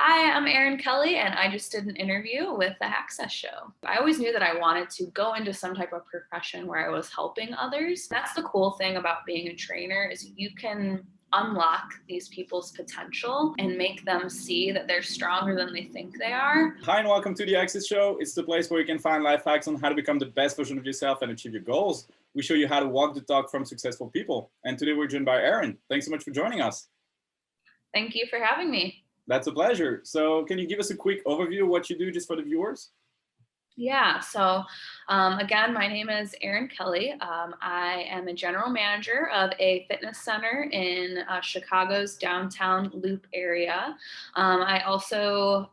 Hi, I'm Erin Kelly, and I just did an interview with the HackCess Show. I always knew that I wanted to go into some type of profession where I was helping others. That's the cool thing about being a trainer is you can unlock these people's potential and make them see that they're stronger than they think they are. Hi and welcome to the HackCess Show. It's the place where you can find life hacks on how to become the best version of yourself and achieve your goals. We show you how to walk the talk from successful people. And today we're joined by Erin. Thanks so much for joining us. Thank you for having me. That's a pleasure. So can you give us a quick overview of what you do just for the viewers? Yeah, so again, my name is Erin Kelly. I am a general manager of a fitness center in Chicago's downtown Loop area. I also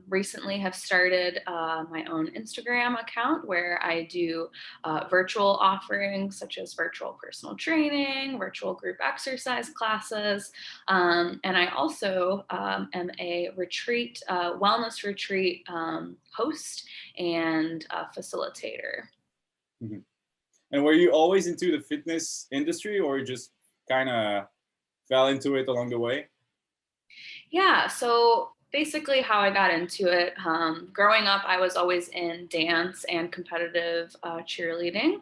recently have started my own Instagram account where I do virtual offerings such as virtual personal training, virtual group exercise classes, and I also am a retreat, wellness retreat host and a facilitator. Mm-hmm. And were you always into the fitness industry or you just kind of fell into it along the way? Yeah, so basically how I got into it, growing up, I was always in dance and competitive cheerleading.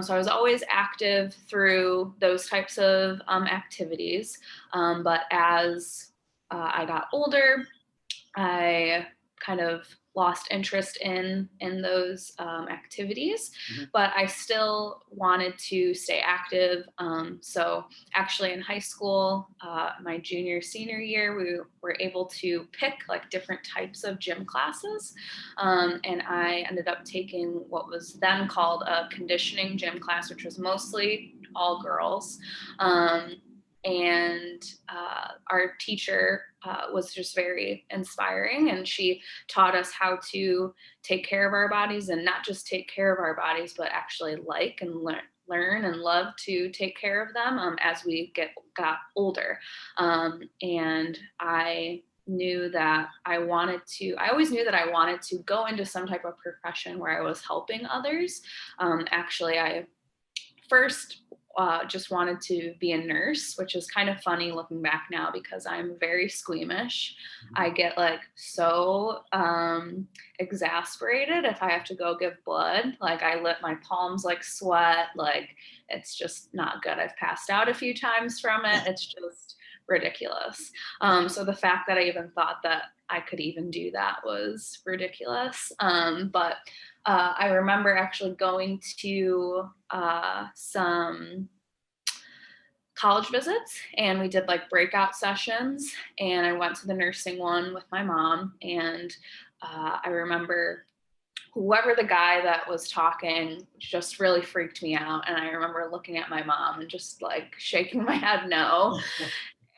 So I was always active through those types of activities. But as I got older, I kind of lost interest in those activities, but I still wanted to stay active. So actually in high school, my senior year, we were able to pick like different types of gym classes. And I ended up taking what was then called a conditioning gym class, which was mostly all girls. And our teacher was just very inspiring, and she taught us how to take care of our bodies, and not just take care of our bodies, but actually like and learn and love to take care of them as we got older. And I knew that I always knew that I wanted to go into some type of profession where I was helping others. Actually, I first just wanted to be a nurse, which is kind of funny looking back now because I'm very squeamish. I get like so exasperated if I have to go give blood. Like I let my palms like sweat. Like it's just not good. I've passed out a few times from it. It's just ridiculous. So the fact that I even thought that I could even do that was ridiculous. But I remember actually going to some college visits, and we did like breakout sessions, and I went to the nursing one with my mom, and I remember whoever the guy that was talking just really freaked me out, and I remember looking at my mom and just like shaking my head no.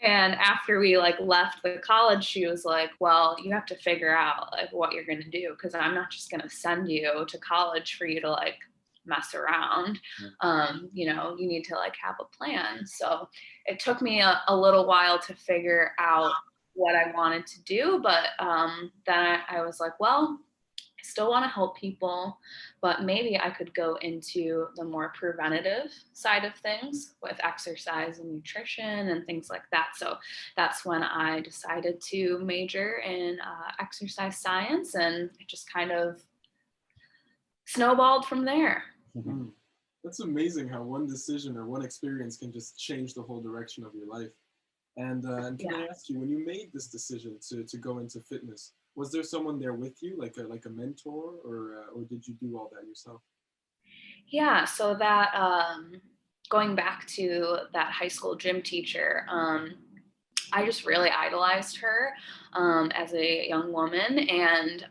And after we like left the college, she was like, well, you have to figure out like what you're going to do, because I'm not just going to send you to college for you to like mess around. You need to like have a plan. So it took me a little while to figure out what I wanted to do. But then I was like, well, I still want to help people, but maybe I could go into the more preventative side of things with exercise and nutrition and things like that. So that's when I decided to major in exercise science, and it just kind of snowballed from there. Mm-hmm. That's amazing how one decision or one experience can just change the whole direction of your life. And can I ask you, when you made this decision to go into fitness, was there someone there with you, like a mentor, or did you do all that yourself? Yeah, so that going back to that high school gym teacher, I just really idolized her as a young woman, and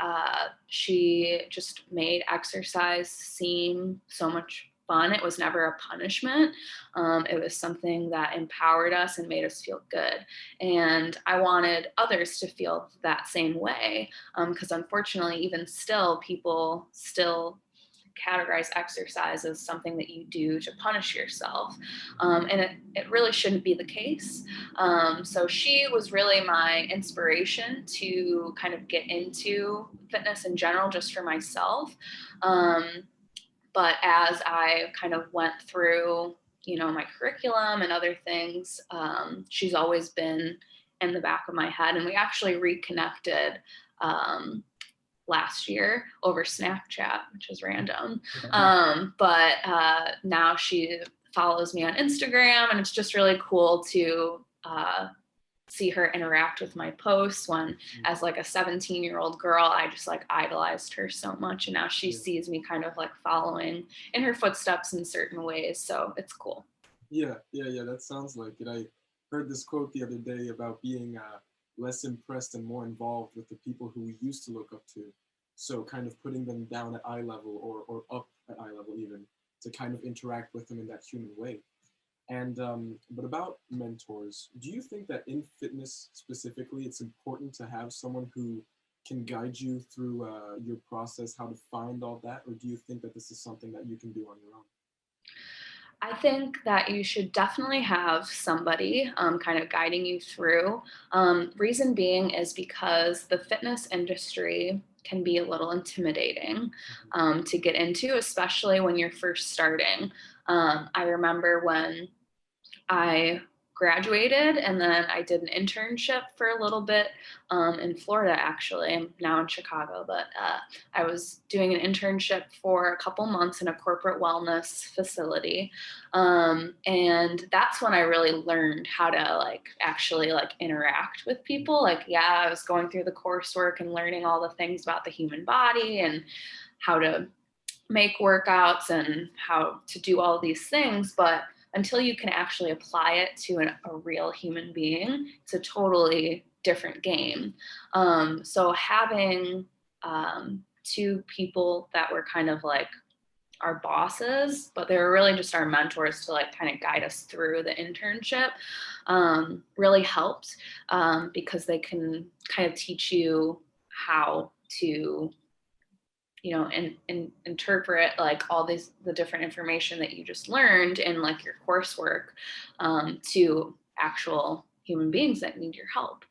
she just made exercise seem so much fun. It was never a punishment. It was something that empowered us and made us feel good. And I wanted others to feel that same way, because unfortunately, even still, people still categorize exercise as something that you do to punish yourself. And it really shouldn't be the case. So she was really my inspiration to kind of get into fitness in general, just for myself. But as I kind of went through, my curriculum and other things, she's always been in the back of my head. And we actually reconnected last year over Snapchat, which is random. But now she follows me on Instagram, and it's just really cool to see her interact with my posts when, as like a 17-year-old girl, I just like idolized her so much. And now she sees me kind of like following in her footsteps in certain ways. So it's cool. Yeah, that sounds like it. I heard this quote the other day about being less impressed and more involved with the people who we used to look up to. So kind of putting them down at eye level or up at eye level even, to kind of interact with them in that human way. And but about mentors, do you think that in fitness specifically, it's important to have someone who can guide you through your process, how to find all that? Or do you think that this is something that you can do on your own? I think that you should definitely have somebody kind of guiding you through. Reason being is because the fitness industry can be a little intimidating to get into, especially when you're first starting. I remember when I graduated, and then I did an internship for a little bit in Florida, actually. I'm now in Chicago, but I was doing an internship for a couple months in a corporate wellness facility. And that's when I really learned how to like actually like interact with people. Like, yeah, I was going through the coursework and learning all the things about the human body and how to make workouts and how to do all these things, but until you can actually apply it to a real human being, it's a totally different game. So having two people that were kind of like our bosses, but they were really just our mentors to like kind of guide us through the internship, really helped because they can kind of teach you how to and interpret like all the different information that you just learned in like your coursework to actual human beings that need your help.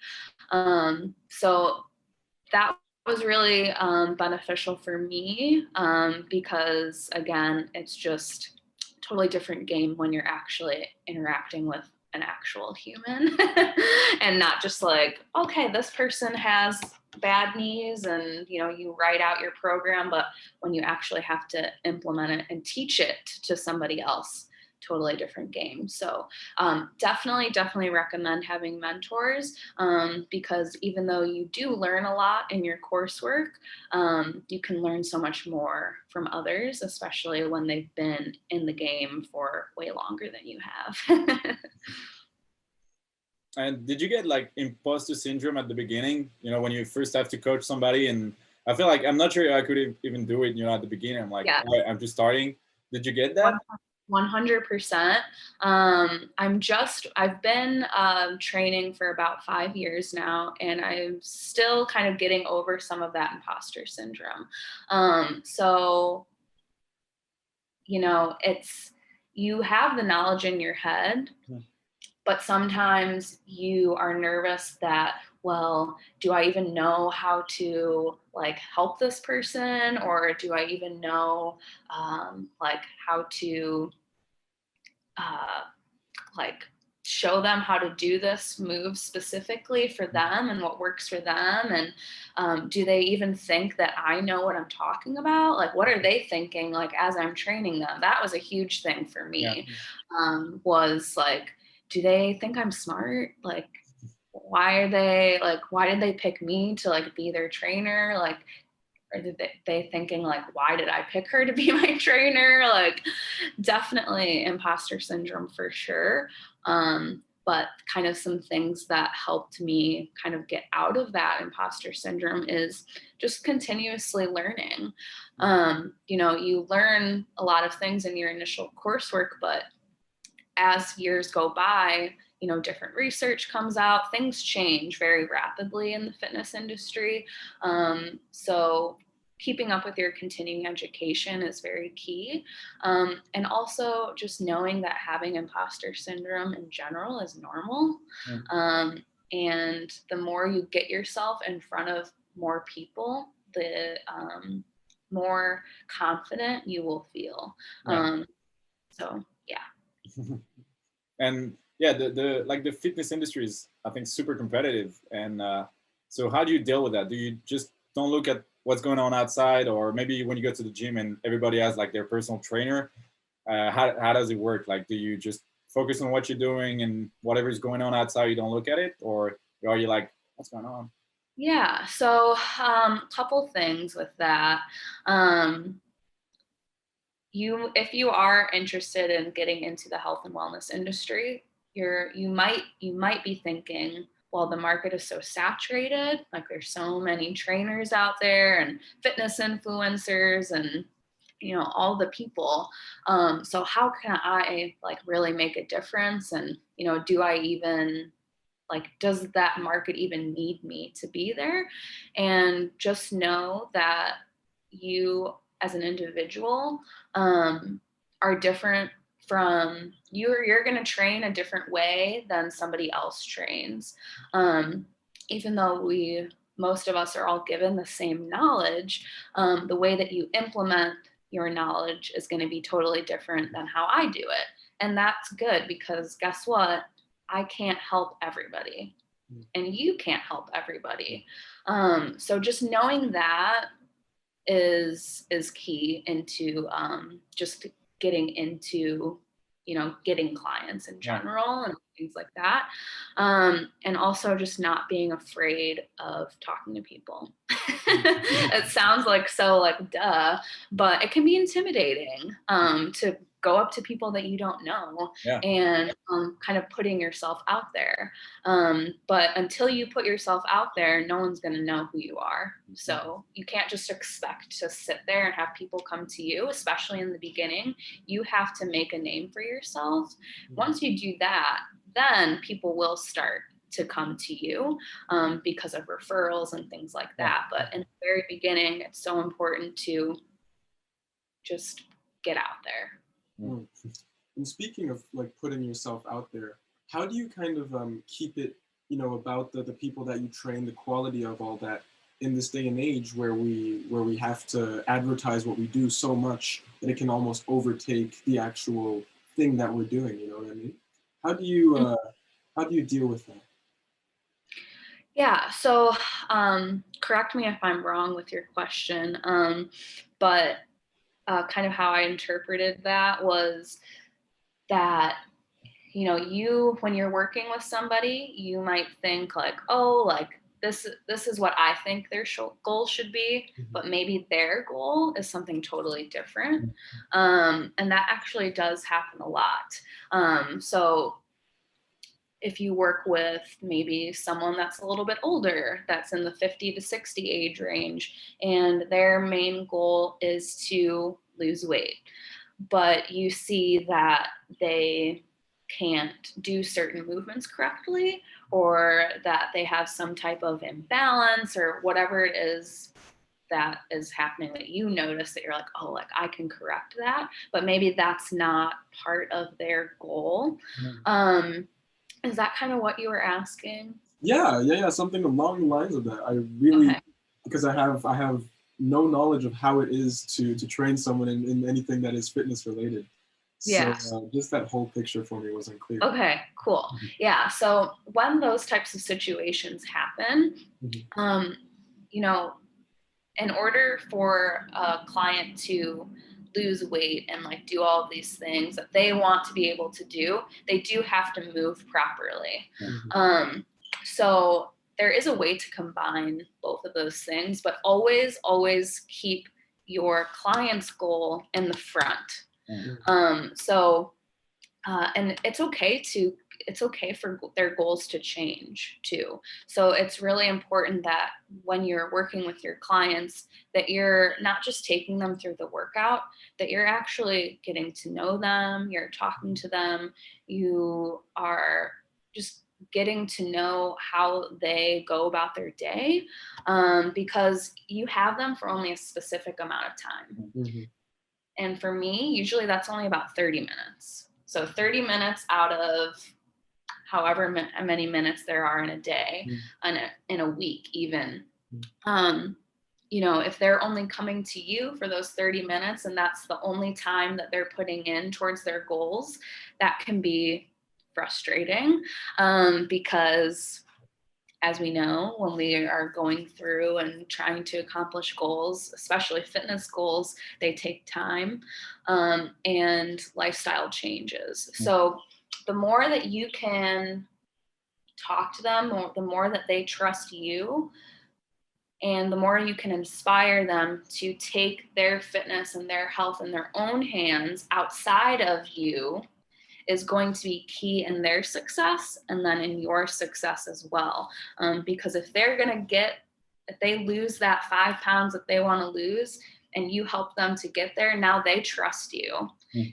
So that was really beneficial for me because again, it's just a totally different game when you're actually interacting with an actual human and not just like, okay, this person has bad knees and you write out your program, but when you actually have to implement it and teach it to somebody else, totally different game. So definitely recommend having mentors because even though you do learn a lot in your coursework, you can learn so much more from others, especially when they've been in the game for way longer than you have. And did you get like imposter syndrome at the beginning? When you first have to coach somebody, and I feel like I'm not sure I could even do it. At the beginning, I'm like, Yeah. I'm just starting. Did you get that? 100%. I've been training for about 5 years now, and I'm still kind of getting over some of that imposter syndrome. So, you have the knowledge in your head, but sometimes you are nervous that, well, do I even know how to like help this person, or do I even know like how to like show them how to do this move specifically for them and what works for them, and do they even think that I know what I'm talking about? Like, what are they thinking like as I'm training them? That was a huge thing for me. Was like, do they think I'm smart? Like, why did they pick me to like be their trainer? Like, or did they thinking like, why did I pick her to be my trainer? Like, definitely imposter syndrome for sure. But kind of some things that helped me kind of get out of that imposter syndrome is just continuously learning. You learn a lot of things in your initial coursework, but as years go by, different research comes out, things change very rapidly in the fitness industry. So keeping up with your continuing education is very key. And also just knowing that having imposter syndrome in general is normal. And the more you get yourself in front of more people, the more confident you will feel. So, yeah. And yeah, the like the fitness industry is, I think, super competitive. And so how do you deal with that? Do you just don't look at what's going on outside, or maybe when you go to the gym and everybody has like their personal trainer, how does it work? Like, do you just focus on what you're doing and whatever's going on outside, you don't look at it, or are you like, what's going on? Yeah, so couple things with that. If you are interested in getting into the health and wellness industry, you might be thinking, well, the market is so saturated, like there's so many trainers out there and fitness influencers and all the people. So how can I like really make a difference? And do I even like, does that market even need me to be there? And just know that you as an individual are different from you're going to train a different way than somebody else trains. Even though most of us are all given the same knowledge, the way that you implement your knowledge is going to be totally different than how I do it. And that's good, because guess what? I can't help everybody and you can't help everybody. So just knowing that is key into just getting into, getting clients in general and things like that. And also just not being afraid of talking to people. It sounds like so like duh, but it can be intimidating to go up to people that you don't know and kind of putting yourself out there. But until you put yourself out there, no one's going to know who you are. So you can't just expect to sit there and have people come to you, especially in the beginning. You have to make a name for yourself. Once you do that, then people will start to come to you because of referrals and things like that. But in the very beginning, it's so important to just get out there. And speaking of like putting yourself out there, how do you kind of keep it, about the people that you train, the quality of all that in this day and age where we have to advertise what we do so much that it can almost overtake the actual thing that we're doing, you know what I mean? How do you deal with that? Yeah, so correct me if I'm wrong with your question, but kind of how I interpreted that was that, when you're working with somebody, you might think like, oh, like this is what I think their goal should be, but maybe their goal is something totally different. And that actually does happen a lot. So if you work with maybe someone that's a little bit older, that's in the 50 to 60 age range, and their main goal is to lose weight, but you see that they can't do certain movements correctly, or that they have some type of imbalance or whatever it is that is happening that you notice, that you're like, oh, like I can correct that, but maybe that's not part of their goal. Is that kind of what you were asking? Yeah, something along the lines of that. I really, because I have no knowledge of how it is to train someone in anything that is fitness related. So just that whole picture for me wasn't clear. Okay, cool. Yeah, so when those types of situations happen, in order for a client to lose weight and like do all of these things that they want to be able to do, they do have to move properly. So there is a way to combine both of those things, but always keep your client's goal in the front. And it's okay for their goals to change too. So it's really important that when you're working with your clients, that you're not just taking them through the workout, that you're actually getting to know them, you're talking to them, you are just getting to know how they go about their day, because you have them for only a specific amount of time. And for me, usually that's only about 30 minutes. So 30 minutes out of however many minutes there are in a day, in a week even. If they're only coming to you for those 30 minutes and that's the only time that they're putting in towards their goals, that can be frustrating, because as we know, when we are going through and trying to accomplish goals, especially fitness goals, they take time, and lifestyle changes. So the more that you can talk to them, the more that they trust you, and the more you can inspire them to take their fitness and their health in their own hands outside of you, is going to be key in their success and then in your success as well. Because if they lose that 5 pounds that they want to lose, and you help them to get there, now they trust you,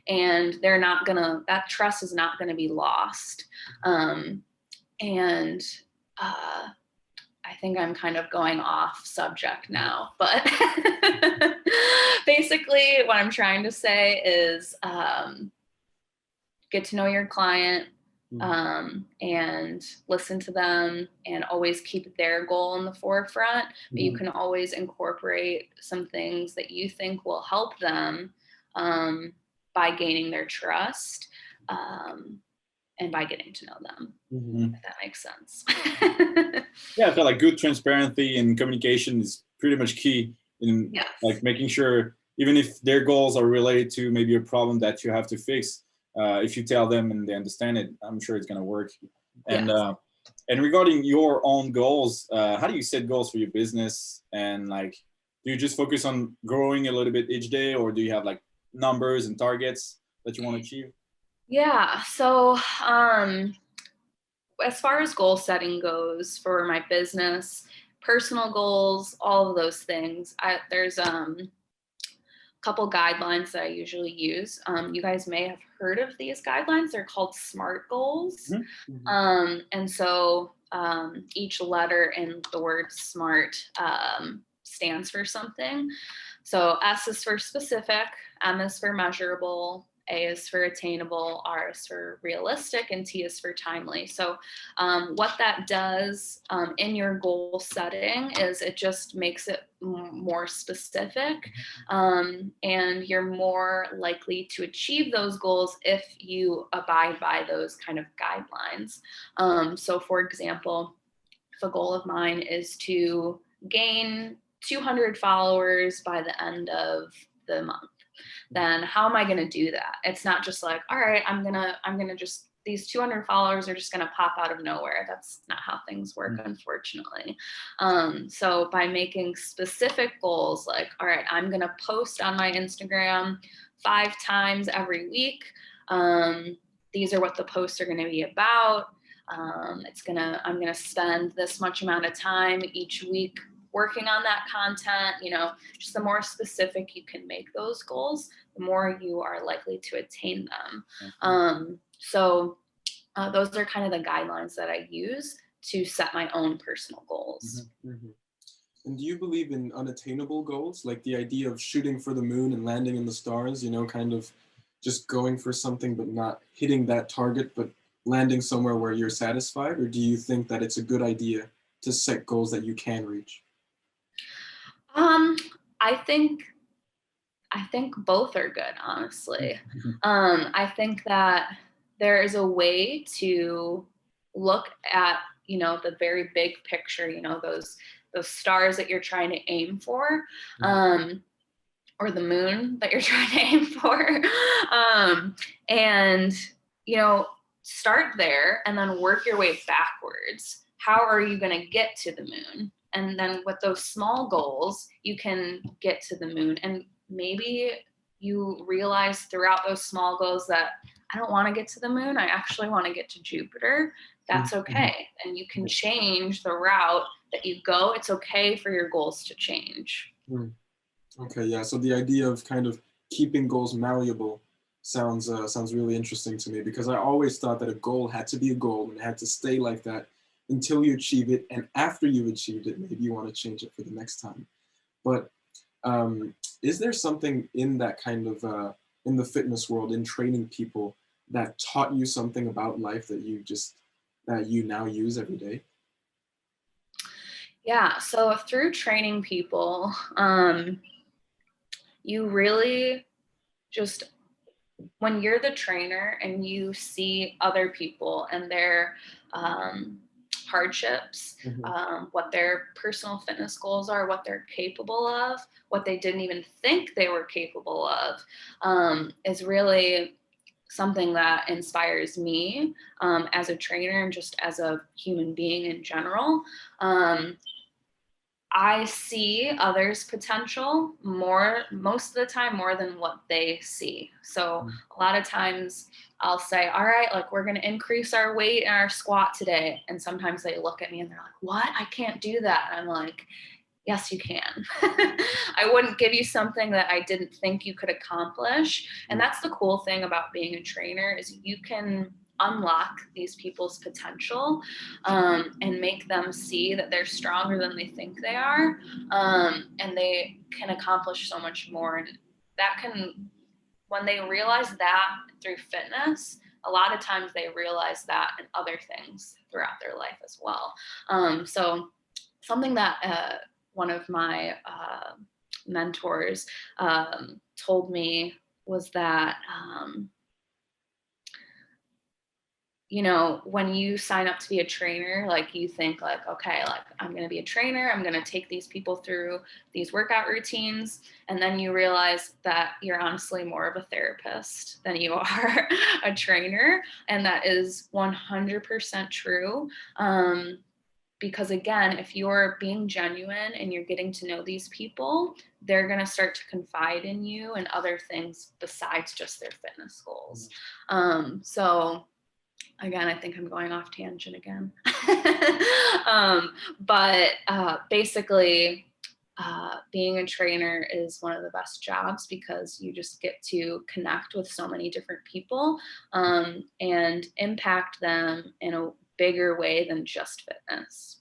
and that trust is not gonna be lost. And I think I'm kind of going off subject now, but basically what I'm trying to say is, get to know your client, and listen to them, and always keep their goal in the forefront. But you can always incorporate some things that you think will help them, by gaining their trust, and by getting to know them. If that makes sense. Yeah, I feel like good transparency and communication is pretty much key in like making sure, even if their goals are related to maybe a problem that you have to fix, if you tell them and they understand it, I'm sure it's going to work. And and regarding your own goals, how do you set goals for your business? And like, do you just focus on growing a little bit each day, or do you have like numbers and targets that you want to achieve? Yeah. So as far as goal setting goes for my business, personal goals, all of those things, there's couple guidelines that I usually use. You guys may have heard of these guidelines. They're called SMART goals. And so each letter in the word SMART stands for something. So S is for specific, M is for measurable, A is for attainable, R is for realistic, and T is for timely. So what that does in your goal setting is it just makes it more specific, and you're more likely to achieve those goals if you abide by those kind of guidelines. So for example, if a goal of mine is to gain 200 followers by the end of the month, then how am I going to do that? It's not just like, all right, I'm going to just, these 200 followers are just going to pop out of nowhere. That's not how things work, unfortunately. So by making specific goals, like, all right, I'm going to post on my Instagram 5 times every week. These are what the posts are going to be about. I'm going to spend this much amount of time each week working on that content. Just the more specific you can make those goals, the more you are likely to attain them. So those are kind of the guidelines that I use to set my own personal goals. And do you believe in unattainable goals, like the idea of shooting for the moon and landing in the stars, kind of just going for something but not hitting that target, but landing somewhere where you're satisfied? Or do you think that it's a good idea to set goals that you can reach? I think both are good, honestly. I think that there is a way to look at, the very big picture, those stars that you're trying to aim for, or the moon that you're trying to aim for. And, start there and then work your way backwards. How are you going to get to the moon? And then with those small goals, you can get to the moon. And maybe you realize throughout those small goals that I don't want to get to the moon. I actually want to get to Jupiter. That's okay. And you can change the route that you go. It's okay for your goals to change. Okay, yeah. So the idea of kind of keeping goals malleable sounds really interesting to me, because I always thought that a goal had to be a goal and it had to stay like that until you achieve it, and after you've achieved it, maybe you want to change it for the next time. But is there something in that kind of in the fitness world, in training people, that taught you something about life that you now use every day? Yeah, so through training people, you really just when you're the trainer and you see other people and their hardships, what their personal fitness goals are, what they're capable of, what they didn't even think they were capable of, is really something that inspires me as a trainer and just as a human being in general. I see others' potential most of the time, more than what they see. So a lot of times I'll say, all right, like we're going to increase our weight in our squat today. And sometimes they look at me and they're like, what? I can't do that. And I'm like, yes, you can. I wouldn't give you something that I didn't think you could accomplish. And that's the cool thing about being a trainer is you can unlock these people's potential and make them see that they're stronger than they think they are, and they can accomplish so much more. And that can, when they realize that through fitness, a lot of times they realize that in other things throughout their life as well. So something that one of my mentors told me was that you know, when you sign up to be a trainer, like you think like, okay, like I'm going to be a trainer, I'm going to take these people through these workout routines. And then you realize that you're honestly more of a therapist than you are a trainer. And that is 100% true. Because again, if you're being genuine and you're getting to know these people, they're going to start to confide in you and other things besides just their fitness goals. So again, I think I'm going off tangent again. But basically, being a trainer is one of the best jobs because you just get to connect with so many different people and impact them in a bigger way than just fitness.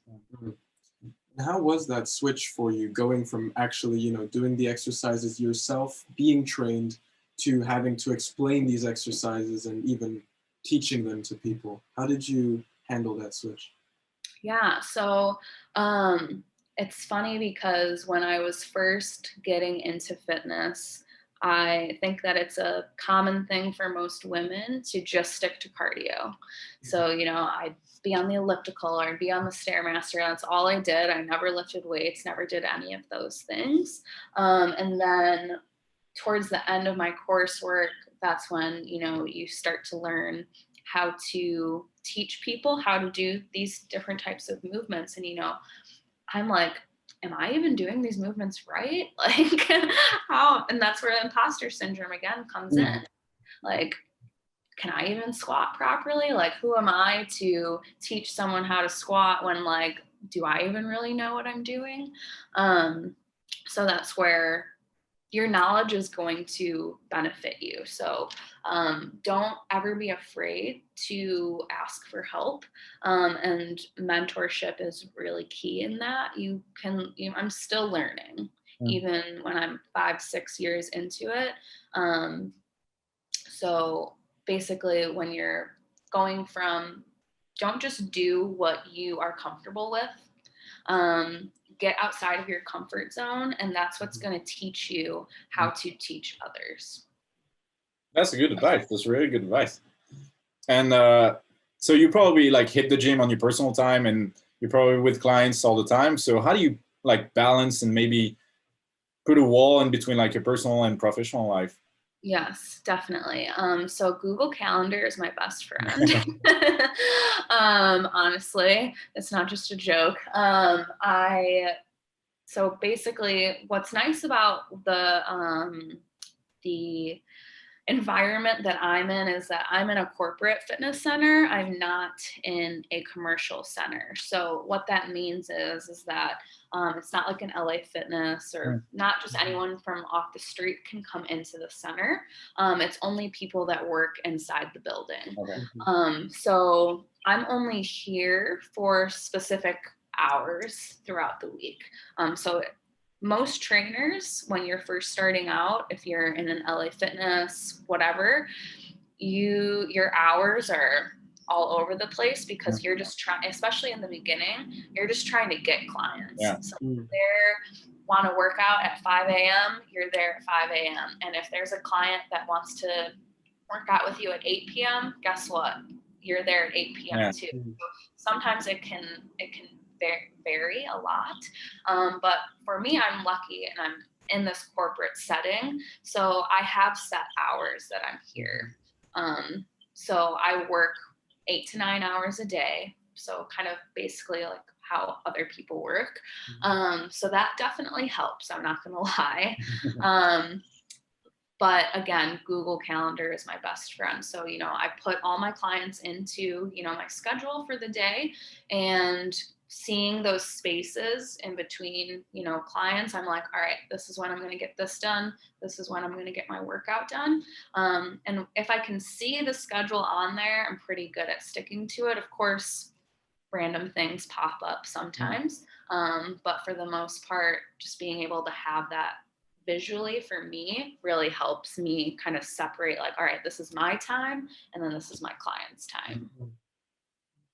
How was that switch for you, going from actually, you know, doing the exercises yourself, being trained, to having to explain these exercises and even teaching them to people? How did you handle that switch? Yeah, so it's funny because when I was first getting into fitness, I think that it's a common thing for most women to just stick to cardio. So, you know, I'd be on the elliptical or I'd be on the Stairmaster. That's all I did. I never lifted weights, never did any of those things. And then towards the end of my coursework, that's when, you know, you start to learn how to teach people how to do these different types of movements. And, you know, I'm like, am I even doing these movements right? Like, how? And that's where the imposter syndrome again comes in. Like, can I even squat properly? Like, who am I to teach someone how to squat when, like, do I even really know what I'm doing? So that's where your knowledge is going to benefit you. So don't ever be afraid to ask for help. And mentorship is really key in that. You can, you know, I'm still learning, even when I'm 5-6 years into it. So basically, when you're going from, don't just do what you are comfortable with. Get outside of your comfort zone, and that's what's going to teach you how to teach others. That's good advice. That's really good advice. And so you probably like hit the gym on your personal time, and you're probably with clients all the time. So how do you like balance and maybe put a wall in between like your personal and professional life? Yes, definitely. So Google Calendar is my best friend. Honestly, it's not just a joke. So basically, what's nice about the environment that I'm in is that I'm in a corporate fitness center. I'm not in a commercial center. So what that means is that it's not like an LA Fitness, or not just anyone from off the street can come into the center. It's only people that work inside the building. Okay. So I'm only here for specific hours throughout the week. So most trainers, when you're first starting out, if you're in an LA Fitness, whatever, your hours are all over the place because you're just trying, especially in the beginning, you're just trying to get clients. Yeah. So if they want to work out at 5 a.m., you're there at 5 a.m. And if there's a client that wants to work out with you at 8 p.m., guess what? You're there at 8 p.m. Yeah. too. So sometimes it can vary a lot. But for me, I'm lucky and I'm in this corporate setting. So I have set hours that I'm here. So I work 8 to 9 hours a day. So kind of basically like how other people work. So that definitely helps. I'm not going to lie. But again, Google Calendar is my best friend. So, I put all my clients into, my schedule for the day, and seeing those spaces in between, clients, I'm like, all right, this is when I'm going to get this done. This is when I'm going to get my workout done. And if I can see the schedule on there, I'm pretty good at sticking to it. Of course, random things pop up sometimes. But for the most part, just being able to have that visually for me really helps me kind of separate, like, all right, this is my time, and then this is my client's time.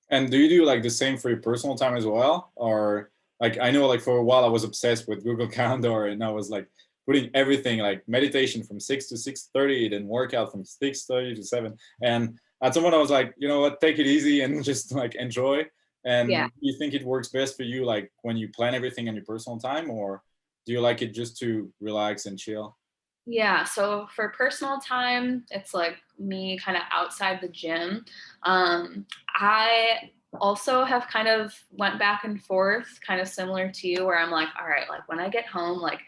And do you do like the same for your personal time as well? Or like, I know like for a while I was obsessed with Google Calendar, and I was like putting everything like meditation from 6 to 6:30, then workout from 6:30 to 7. And at some point I was like, you know what, take it easy and just like enjoy. And Yeah. you think it works best for you like when you plan everything in your personal time, or do you like it just to relax and chill? Yeah, so for personal time, it's like me kind of outside the gym. I also have kind of went back and forth, kind of similar to you, where I'm like, all right, like when I get home, like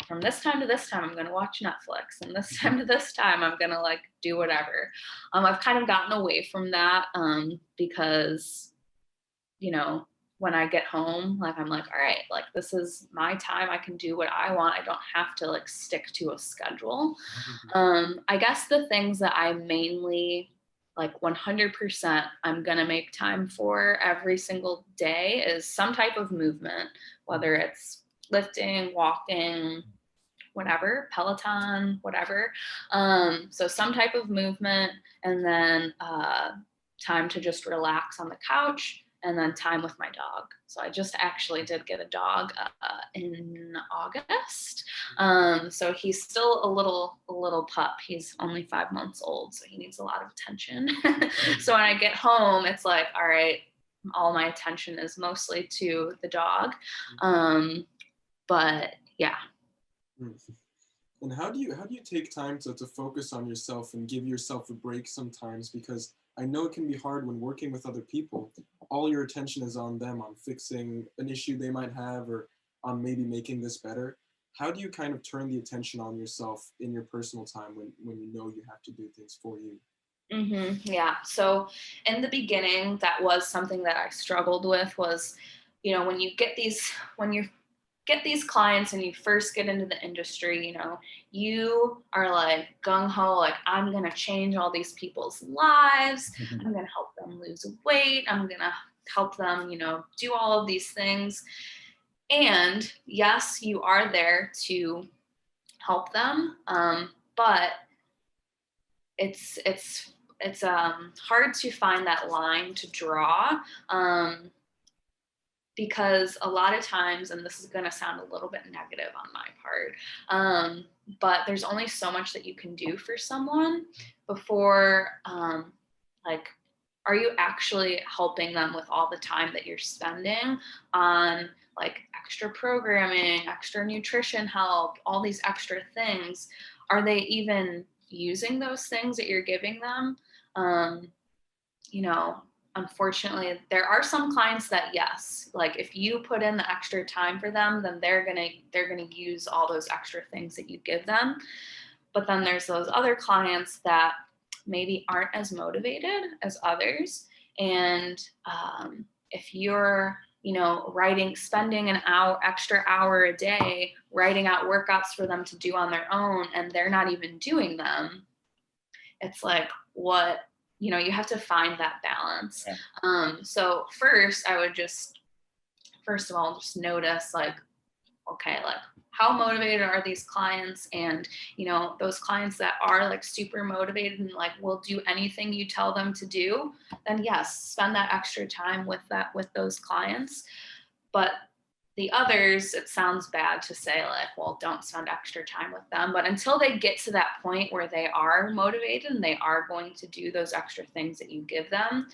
from this time to this time, I'm gonna watch Netflix, and this time to this time, I'm gonna like do whatever. I've kind of gotten away from that because when I get home, like, I'm like, all right, like, this is my time. I can do what I want. I don't have to like stick to a schedule. I guess the things that I mainly like 100% I'm going to make time for every single day is some type of movement, whether it's lifting, walking, whatever, Peloton, whatever. So some type of movement, and then time to just relax on the couch, and then time with my dog. So I just actually did get a dog in August. So he's still a little pup. He's only 5 months old, so he needs a lot of attention. So when I get home, it's like, all right, all my attention is mostly to the dog. But yeah. And how do you take time to focus on yourself and give yourself a break sometimes? Because I know it can be hard when working with other people. All your attention is on them, on fixing an issue they might have, or on maybe making this better. How do you kind of turn the attention on yourself in your personal time when you know you have to do things for you? Yeah. So in the beginning, that was something that I struggled with was, when you get these clients and you first get into the industry, you are like gung ho, like, I'm going to change all these people's lives. I'm going to help them lose weight. I'm going to help them, do all of these things. And yes, you are there to help them. But it's hard to find that line to draw. Because a lot of times, and this is going to sound a little bit negative on my part, but there's only so much that you can do for someone before, like, are you actually helping them with all the time that you're spending on like extra programming, extra nutrition help, all these extra things? Are they even using those things that you're giving them? You know, Unfortunately, there are some clients that, yes, like if you put in the extra time for them, then they're gonna use all those extra things that you give them. But then there's those other clients that maybe aren't as motivated as others. And if you're, spending an extra hour a day, writing out workouts for them to do on their own, and they're not even doing them, it's like, what, you have to find that balance. Yeah. So first I would first of all, just notice, like, okay, like, how motivated are these clients? And, those clients that are like super motivated and like will do anything you tell them to do, then yes, spend that extra time with those clients. But the others, it sounds bad to say like, well, don't spend extra time with them. But until they get to that point where they are motivated and they are going to do those extra things that you give them,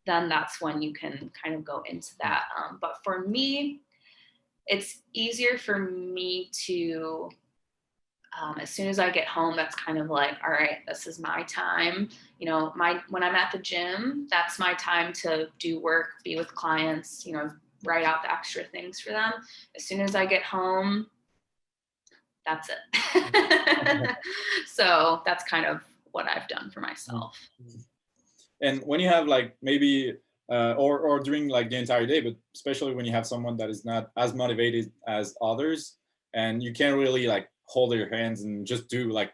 then that's when you can kind of go into that. But for me, it's easier for me to, as soon as I get home, that's kind of like, all right, this is my time. You know, when I'm at the gym, that's my time to do work, be with clients, you know, write out the extra things for them. As soon as I get home, that's it. So that's kind of what I've done for myself. And when you have like maybe or during like the entire day, but especially when you have someone that is not as motivated as others, and you can't really like hold their hands and just do like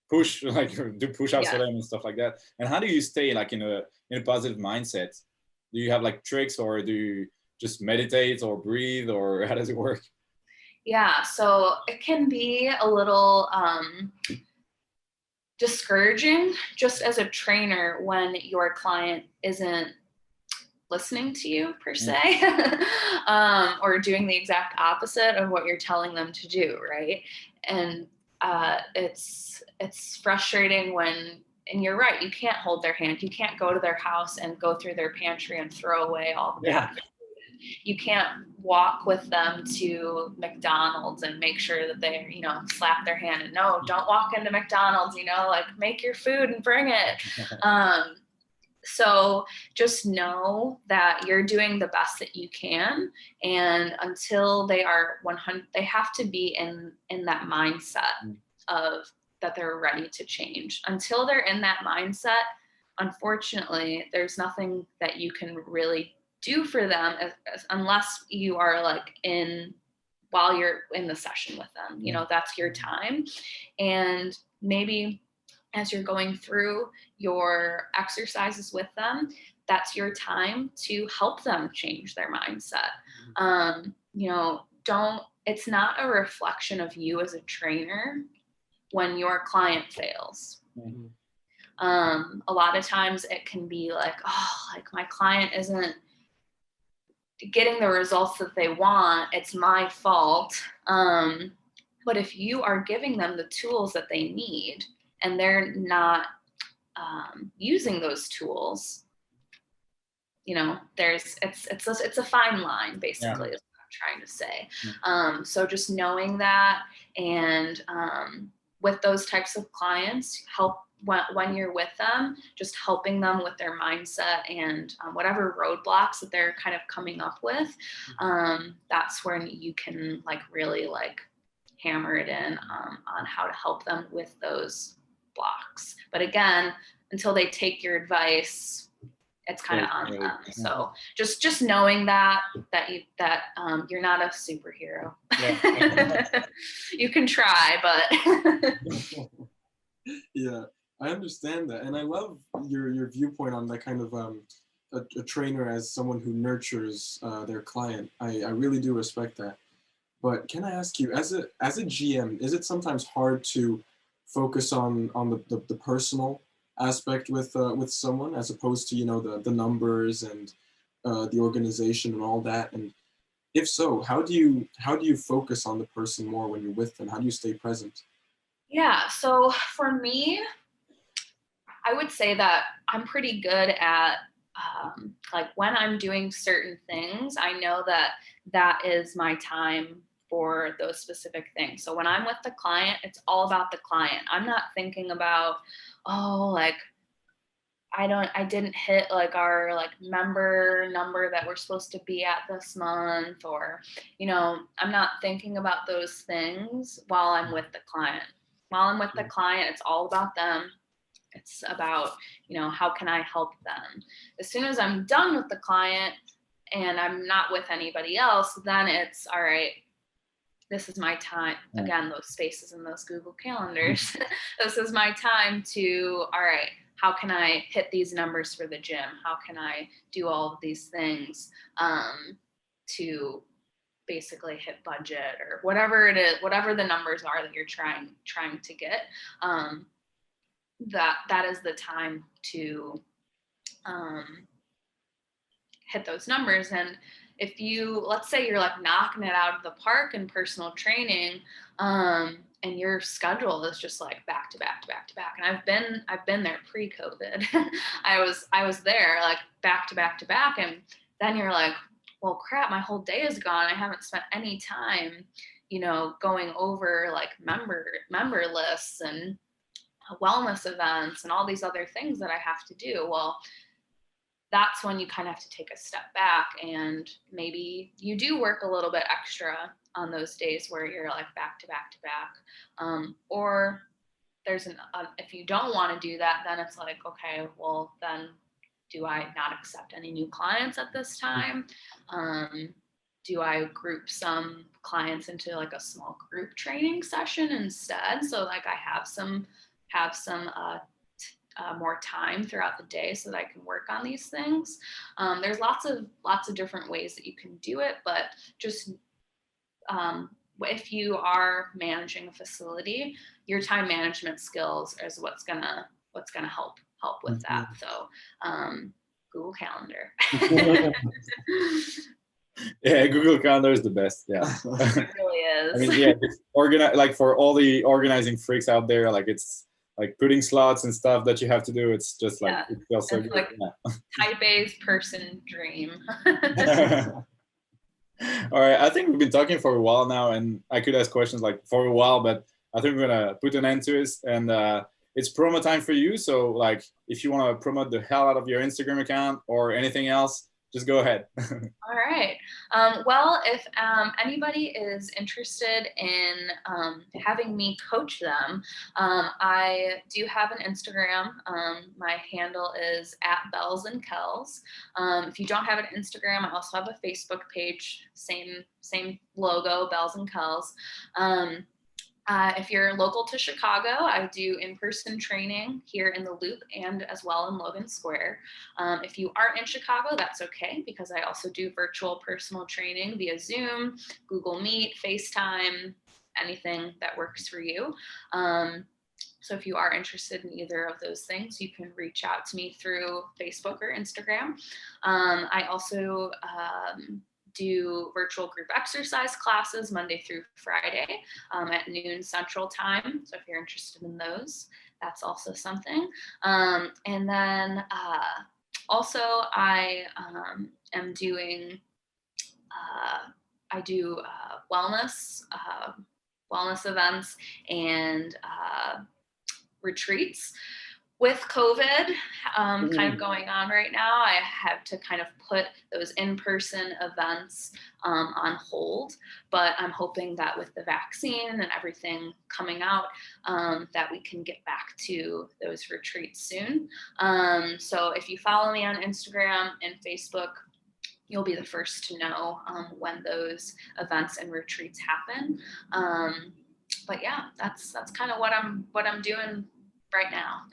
push, like do push-ups for them and stuff like that. And how do you stay like in a positive mindset? Do you have like tricks, or do you just meditate or breathe, or how does it work? Yeah, so it can be a little discouraging just as a trainer when your client isn't listening to you per se, or doing the exact opposite of what you're telling them to do, right? And it's frustrating when, and you're right, you can't hold their hand. You can't go to their house and go through their pantry and throw away all the bad food. You can't walk with them to McDonald's and make sure that they, you know, slap their hand and no, don't walk into McDonald's, you know, like make your food and bring it. So just know that you're doing the best that you can. And until they are 100, they have to be in that mindset of that they're ready to change. Until they're in that mindset, unfortunately, there's nothing that you can really do for them unless you are like while you're in the session with them, you know, that's your time. And maybe as you're going through your exercises with them, that's your time to help them change their mindset. You know, it's not a reflection of you as a trainer when your client fails. A lot of times it can be like, oh, like my client isn't getting the results that they want, it's my fault. But if you are giving them the tools that they need and they're not using those tools, you know, it's a fine line, basically, is what I'm trying to say. So just knowing that, and with those types of clients, help when you're with them, just helping them with their mindset and whatever roadblocks that they're kind of coming up with. That's when you can like really like hammer it in on how to help them with those blocks. But again, until they take your advice, it's kind of on them. So just knowing that you're not a superhero. You can try, but yeah, I understand that, and I love your viewpoint on that kind of a trainer as someone who nurtures their client. I really do respect that. But can I ask you, as a GM, is it sometimes hard to focus on the personal aspect with someone as opposed to, you know, the numbers and the organization and all that? And if so, how do you focus on the person more when you're with them? How do you stay present? Yeah, so for me, I would say that I'm pretty good at like when I'm doing certain things, I know that is my time for those specific things. So when I'm with the client, it's all about the client. I'm not thinking about, oh, like I didn't hit like our like member number that we're supposed to be at this month, or, you know, I'm not thinking about those things while I'm with the client. While I'm with the client, it's all about them. It's about, you know, how can I help them? As soon as I'm done with the client and I'm not with anybody else, then it's all right, this is my time. Again, those spaces in those Google calendars. This is my time to, all right, how can I hit these numbers for the gym? How can I do all of these things to basically hit budget or whatever it is, whatever the numbers are that you're trying to get. That is the time to hit those numbers. And if you, let's say you're like knocking it out of the park in personal training, and your schedule is just like back to back to back to back. And I've been there pre-COVID. I was there like back to back to back. And then you're like, well, crap, my whole day is gone. I haven't spent any time, going over like member lists and wellness events and all these other things that I have to do. Well, that's when you kind of have to take a step back, and maybe you do work a little bit extra on those days where you're like back to back to back. Or there's if you don't want to do that, then it's like, okay, well then do I not accept any new clients at this time? Do I group some clients into like a small group training session instead? So like I have some more time throughout the day so that I can work on these things. There's lots of different ways that you can do it, but just if you are managing a facility, your time management skills is what's gonna help with that. So Google Calendar. Yeah, Google Calendar is the best. Yeah, it really is. I mean, yeah, it's like for all the organizing freaks out there, like it's like putting slots and stuff that you have to do. It's just like, it feels so good. Like type A's person dream. All right, I think we've been talking for a while now, and I could ask questions like for a while, but I think we're gonna put an end to it. And it's promo time for you. So like, if you want to promote the hell out of your Instagram account or anything else, just go ahead. All right. Well, if anybody is interested in having me coach them, I do have an Instagram. My handle is @BellsandKells. If you don't have an Instagram, I also have a Facebook page, same logo, Bells and Kells. If you're local to Chicago, I do in-person training here in the Loop and as well in Logan Square. If you aren't in Chicago, that's okay, because I also do virtual personal training via Zoom, Google Meet, FaceTime, anything that works for you. So if you are interested in either of those things, you can reach out to me through Facebook or Instagram. I also do virtual group exercise classes Monday through Friday at noon Central Time. So if you're interested in those, that's also something. And then also I am doing, I do wellness events and retreats. With COVID kind of going on right now, I have to kind of put those in-person events on hold, but I'm hoping that with the vaccine and everything coming out, that we can get back to those retreats soon. So if you follow me on Instagram and Facebook, you'll be the first to know when those events and retreats happen. But yeah, that's kind of what I'm doing right now.